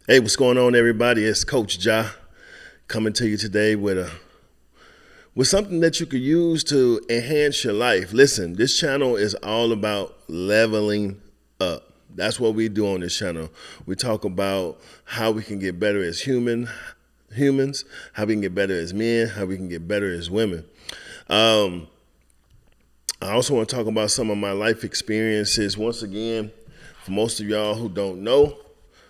Hey, what's going on, everybody? It's Coach Ja coming to you today with something that you could use to enhance your life. Listen, this channel is all about leveling up. That's what we do on this channel. We talk about how we can get better as humans, how we can get better as men, how we can get better as women. Um, I also want to talk about some of my life experiences. Once again, for most of y'all who don't know,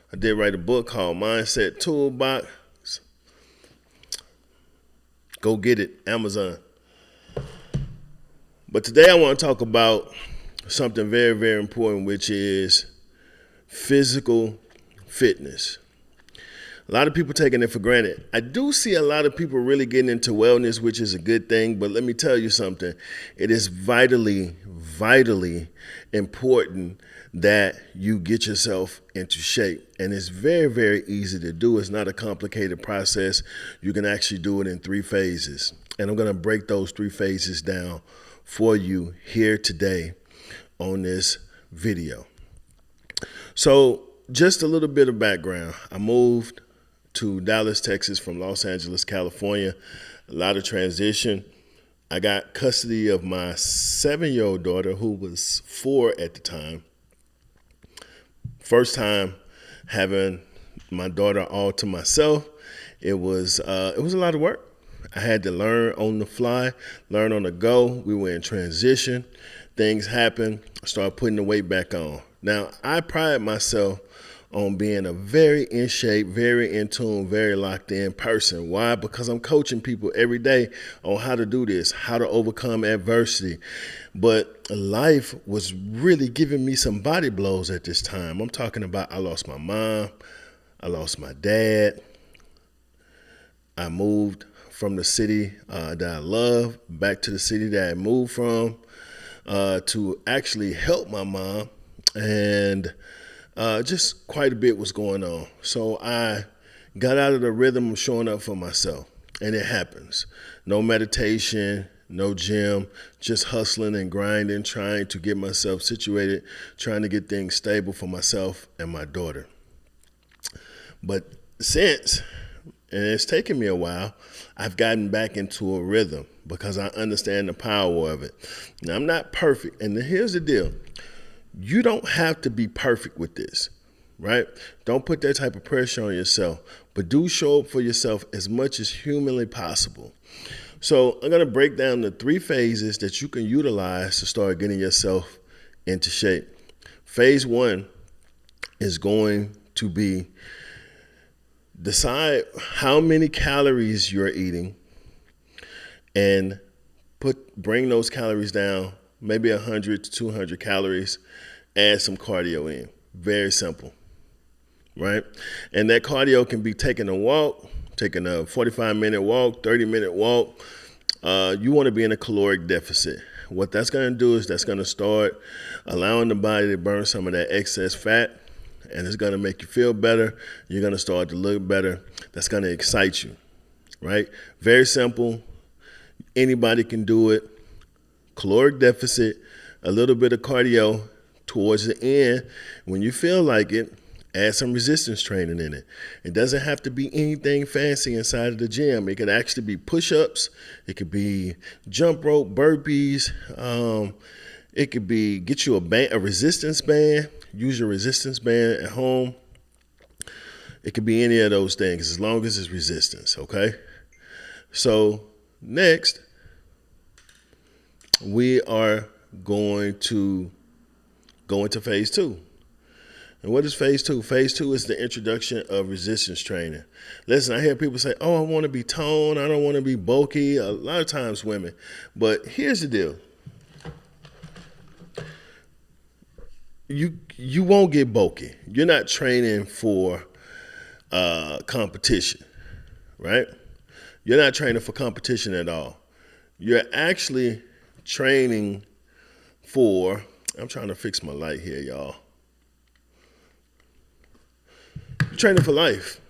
I did write a book called Mindset Toolbox. Go get it, Amazon. But today I want to talk about something very, very important, which is physical fitness. A lot of people taking it for granted. I do see a lot of people really getting into wellness, which is a good thing. But let me tell you something. It is vitally, vitally important that you get yourself into shape. And it's very, very easy to do. It's not a complicated process. You can actually do it in 3 phases. And I'm going to break those 3 phases down for you here today on this video. So just a little bit of background. I moved to Dallas, Texas from Los Angeles, California. A lot of transition. I got custody of my 7-year-old daughter, who was 4 at the time. First time having my daughter all to myself. It was a lot of work. I had to learn on the fly, learn on the go. We were in transition. Things happened. I started putting the weight back on. Now, I pride myself on being a very in shape, very in tune, very locked in person. Why? Because I'm coaching people every day on how to do this, how to overcome adversity. But life was really giving me some body blows at this time. I'm talking about I lost my mom, I lost my dad. I moved from the city that I love back to the city that I moved from to actually help my mom. And just quite a bit was going on. So I got out of the rhythm of showing up for myself. And it happens. No meditation, no gym, just hustling and grinding, trying to get myself situated, trying to get things stable for myself and my daughter. But since, and it's taken me a while, I've gotten back into a rhythm because I understand the power of it. Now, I'm not perfect. And here's the deal. You don't have to be perfect with this, right? Don't put that type of pressure on yourself, but do show up for yourself as much as humanly possible. So I'm going to break down the 3 phases that you can utilize to start getting yourself into shape. Phase 1 is going to be decide how many calories you're eating and bring those calories down, maybe 100 to 200 calories, add some cardio in. Very simple, right? And that cardio can be taking a walk, taking a 45-minute walk, 30-minute walk. You want to be in a caloric deficit. What that's going to do is that's going to start allowing the body to burn some of that excess fat, and it's going to make you feel better. You're going to start to look better. That's going to excite you, right? Very simple. Anybody can do it. Caloric deficit, a little bit of cardio towards the end. When you feel like it, add some resistance training in it. It doesn't have to be anything fancy inside of the gym. It could actually be push-ups. It could be jump rope, burpees. It could be get you a resistance band. Use your resistance band at home. It could be any of those things as long as it's resistance, okay? So next, we are going to go into phase 2. And what is phase 2? Phase 2 is the introduction of resistance training. Listen, I hear people say, oh, I want to be toned. I don't want to be bulky. A lot of times women. But here's the deal. You won't get bulky. You're not training for competition, right? You're not training for competition at all. You're actually training for, I'm trying to fix my light here, y'all. You're training for life.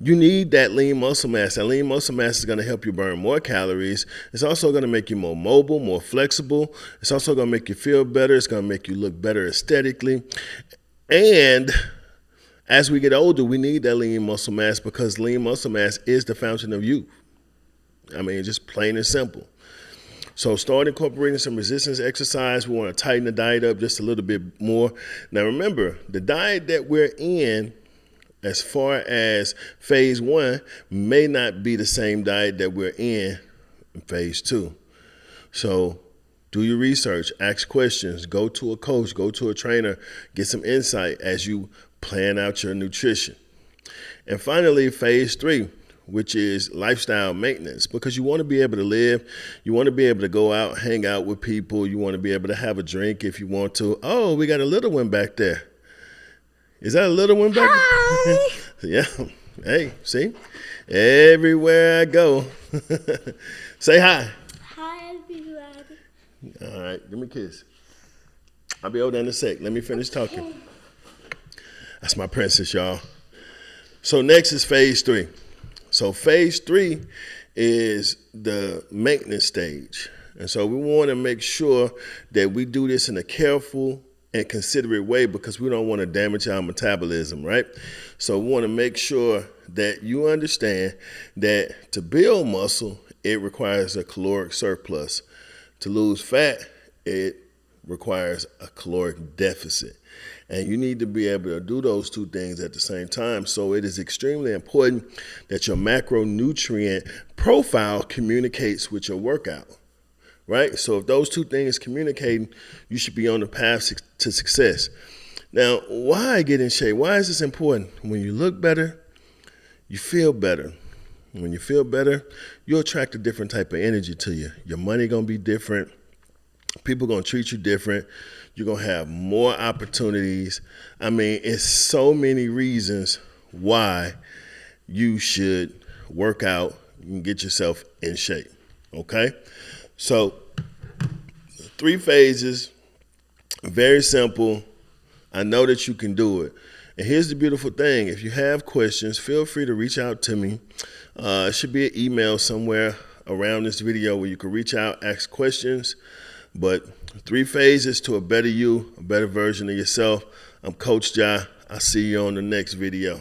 You need that lean muscle mass. That lean muscle mass is going to help you burn more calories. It's also going to make you more mobile, more flexible. It's also going to make you feel better. It's going to make you look better aesthetically. And As we get older, we need that lean muscle mass because lean muscle mass is the fountain of youth. I mean, just plain and simple. So start incorporating some resistance exercise. We want to tighten the diet up just a little bit more. Now remember, the diet that we're in as far as phase 1 may not be the same diet that we're in phase 2. So do your research, ask questions, go to a coach, go to a trainer, get some insight as you plan out your nutrition. And finally, phase 3, which is lifestyle maintenance, because you want to be able to live, you want to be able to go out, hang out with people, you want to be able to have a drink if you want to. Oh, we got a little one back there. Is that a little one back there? Yeah. Hey, see? Everywhere I go. Say hi. Hi, everybody. All right, give me a kiss. I'll be over there in a sec. Let me finish talking. That's my princess, y'all. So next is phase 3. So phase 3 is the maintenance stage. And so we want to make sure that we do this in a careful and considerate way because we don't want to damage our metabolism, right? So we want to make sure that you understand that to build muscle, it requires a caloric surplus. To lose fat, it requires a caloric deficit. And you need to be able to do those two things at the same time. So it is extremely important that your macronutrient profile communicates with your workout, right? So if those two things communicating, you should be on the path to success. Now, why get in shape? Why is this important? When you look better, you feel better. When you feel better, you'll attract a different type of energy to you. Your money gonna be different. People gonna treat you different. You're gonna have more opportunities. I mean, it's so many reasons why you should work out and get yourself in shape, okay? So 3 phases, very simple. I know that you can do it. And here's the beautiful thing. If you have questions, feel free to reach out to me. It should be an email somewhere around this video where you can reach out, ask questions. But 3 phases to a better you, a better version of yourself. I'm Coach Jai. I'll see you on the next video.